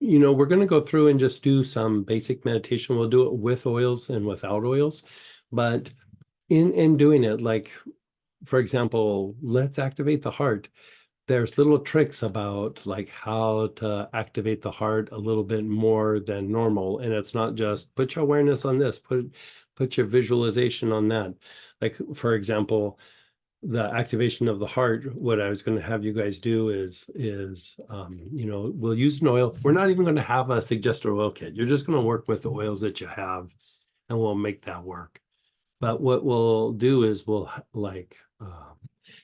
we're going to go through and just do some basic meditation. We'll do it with oils and without oils, but in doing it, like, for example, let's activate the heart. There's little tricks about like how to activate the heart a little bit more than normal. And it's not just put your awareness on this, put your visualization on that. Like, for example, the activation of the heart, what I was going to have you guys do is we'll use an oil. We're not even going to have a suggested oil kit. You're just going to work with the oils that you have, and we'll make that work. But what we'll do is we'll like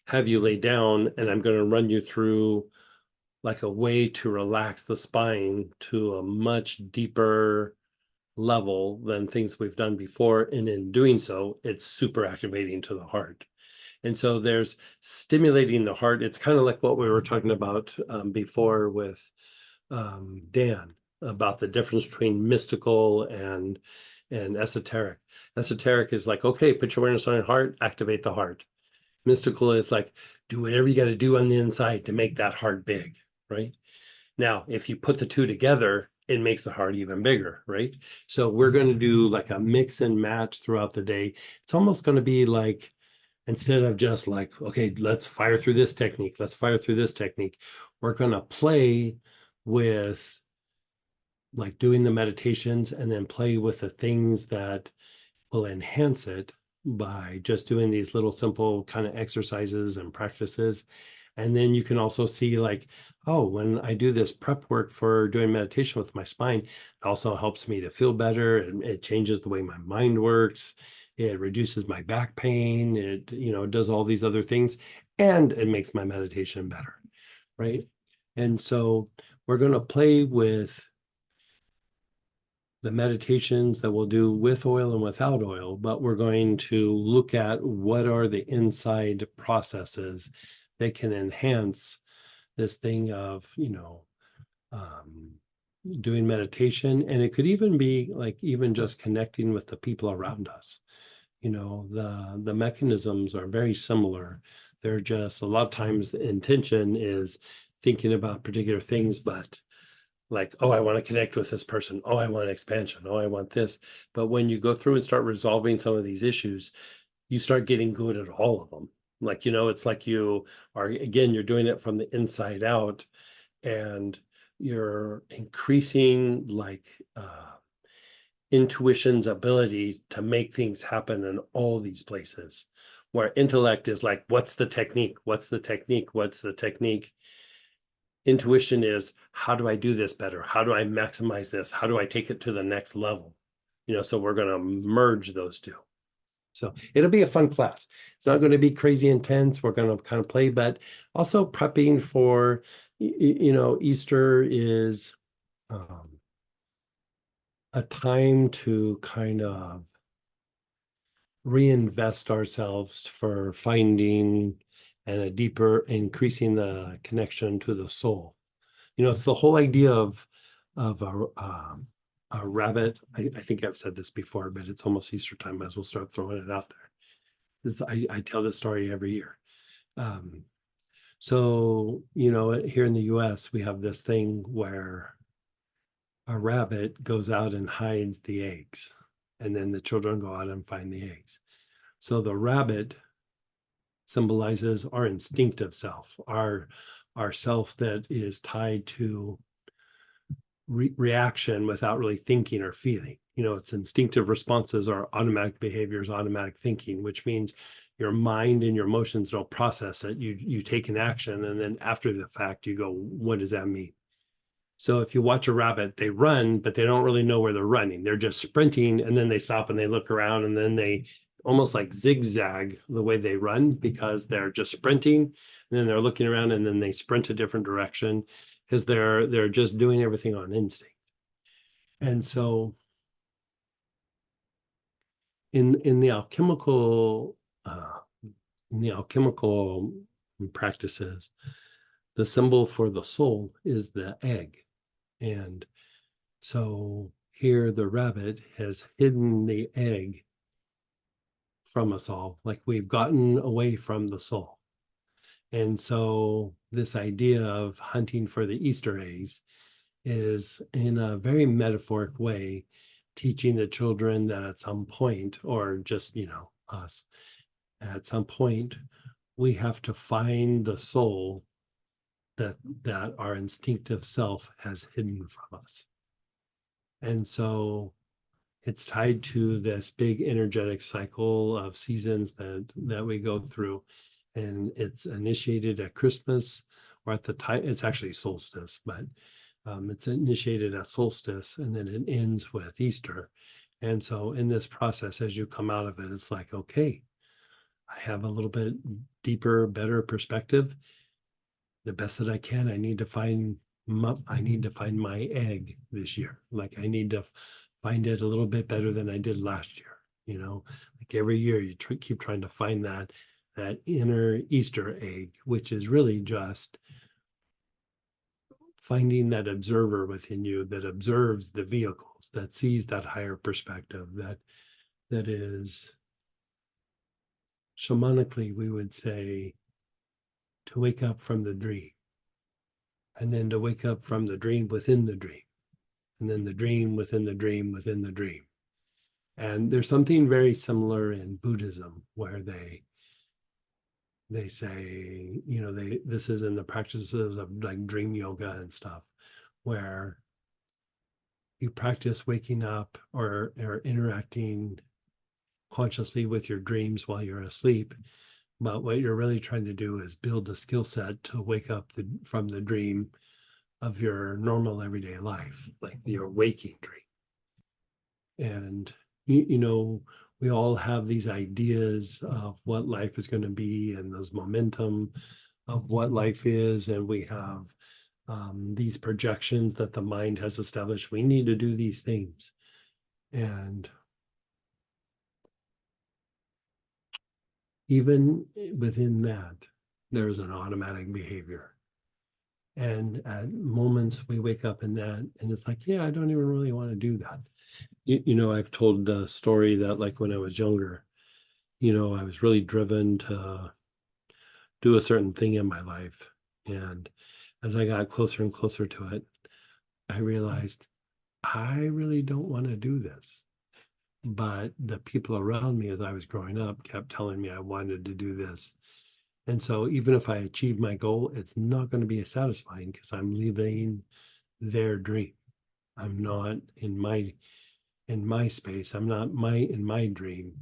have you lay down, and I'm going to run you through like a way to relax the spine to a much deeper level than things we've done before. And in doing so, it's super activating to the heart. And so there's stimulating the heart. It's kind of like what we were talking about before with Dan about the difference between mystical and esoteric. Esoteric is like, okay, put your awareness on your heart, activate the heart. Mystical is like, do whatever you got to do on the inside to make that heart big, right? Now, if you put the two together, it makes the heart even bigger, right? So we're going to do like a mix and match throughout the day. It's almost going to be like, instead of just like, okay, let's fire through this technique, let's fire through this technique, we're going to play with like doing the meditations and then play with the things that will enhance it by just doing these little simple kind of exercises and practices. And then you can also see like, oh, when I do this prep work for doing meditation with my spine, it also helps me to feel better, and it changes the way my mind works. It reduces my back pain. It, does all these other things, and it makes my meditation better, right? And so we're going to play with the meditations that we'll do with oil and without oil, but we're going to look at what are the inside processes that can enhance this thing of, doing meditation. And it could even be like even just connecting with the people around us. The mechanisms are very similar. They're just a lot of times the intention is thinking about particular things, but like, oh, I want to connect with this person. Oh, I want expansion. Oh, I want this. But when you go through and start resolving some of these issues, you start getting good at all of them. Like, it's like you are, again, you're doing it from the inside out, and you're increasing like intuition's ability to make things happen in all these places. Where intellect is like, what's the technique? What's the technique? What's the technique? Intuition is, how do I do this better? How do I maximize this? How do I take it to the next level? So we're going to merge those two. So it'll be a fun class. It's not going to be crazy intense. We're going to kind of play, but also prepping for, Easter is a time to kind of reinvest ourselves for finding and a deeper increasing the connection to the soul. It's the whole idea of a rabbit. I think I've said this before, but it's almost Easter time. Might as well start throwing it out there. I tell this story every year. So here in the U.S., we have this thing where a rabbit goes out and hides the eggs, and then the children go out and find the eggs. So the rabbit symbolizes our instinctive self, our self that is tied to reaction without really thinking or feeling. It's instinctive responses are automatic behaviors, automatic thinking, which means your mind and your emotions don't process it. You take an action, and then after the fact, you go, what does that mean? So if you watch a rabbit, they run, but they don't really know where they're running. They're just sprinting, and then they stop and they look around, and then they almost like zigzag the way they run, because they're just sprinting, and then they're looking around, and then they sprint a different direction, because they're just doing everything on instinct. And so in the alchemical practices, the symbol for the soul is the egg. And so here the rabbit has hidden the egg from us all, like we've gotten away from the soul. And so this idea of hunting for the Easter eggs is in a very metaphoric way teaching the children that at some point, or just, us, at some point, we have to find the soul that our instinctive self has hidden from us. And so it's tied to this big energetic cycle of seasons that we go through. And it's initiated at Christmas, or at the time, it's actually solstice, but it's initiated at solstice, and then it ends with Easter. And so in this process, as you come out of it, it's like, okay, I have a little bit deeper, better perspective. The best that I can, I need to find my egg this year. Like, I need to find it a little bit better than I did last year. Like every year you keep trying to find that inner Easter egg, which is really just finding that observer within you that observes the vehicles, that sees that higher perspective, that is, shamanically, we would say, to wake up from the dream, and then to wake up from the dream within the dream, and then the dream within the dream within the dream. And there's something very similar in Buddhism, where they say, this is in the practices of like dream yoga and stuff, where you practice waking up, or interacting consciously with your dreams while you're asleep. But what you're really trying to do is build a skill set to wake up from the dream of your normal everyday life, like your waking dream. And, we all have these ideas of what life is going to be, and those momentum of what life is. And we have these projections that the mind has established. We need to do these things. And even within that, there's an automatic behavior. And at moments we wake up in that, and it's like, yeah, I don't even really want to do that. I've told the story that, like, when I was younger, I was really driven to do a certain thing in my life. And as I got closer and closer to it, I realized I really don't want to do this. But the people around me as I was growing up kept telling me I wanted to do this. And so even if I achieve my goal, it's not going to be as satisfying, because I'm living their dream. I'm not in my space. I'm not in my dream,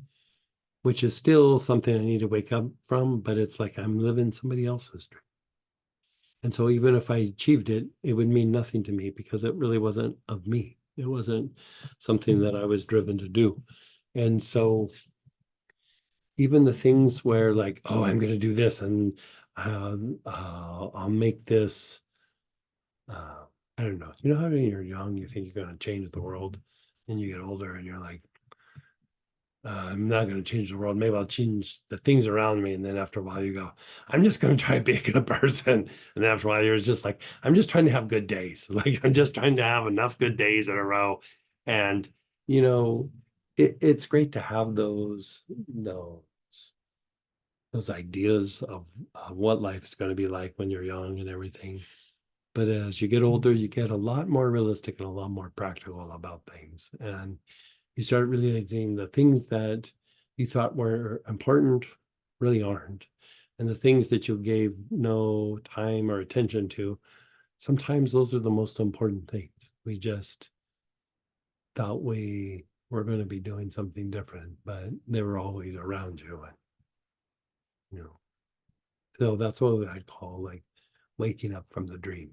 which is still something I need to wake up from, but it's like I'm living somebody else's dream. And so even if I achieved it, it would mean nothing to me, because it really wasn't of me. It wasn't something that I was driven to do. And so even the things where, like, oh, I'm going to do this, and I'll make this, uh, I don't know. How when you're young, you think you're going to change the world, and you get older and you're like, I'm not going to change the world. Maybe I'll change the things around me. And then after a while you go, I'm just going to try to be a good person. And then after a while you're just like, I'm just trying to have good days. Like, I'm just trying to have enough good days in a row. And, it's great to have those ideas of what life is going to be like when you're young and everything. But as you get older, you get a lot more realistic and a lot more practical about things. And you start realizing the things that you thought were important really aren't. And the things that you gave no time or attention to, sometimes those are the most important things. We just thought we were going to be doing something different, but they were always around you. And, you know, so that's what I'd call like waking up from the dream.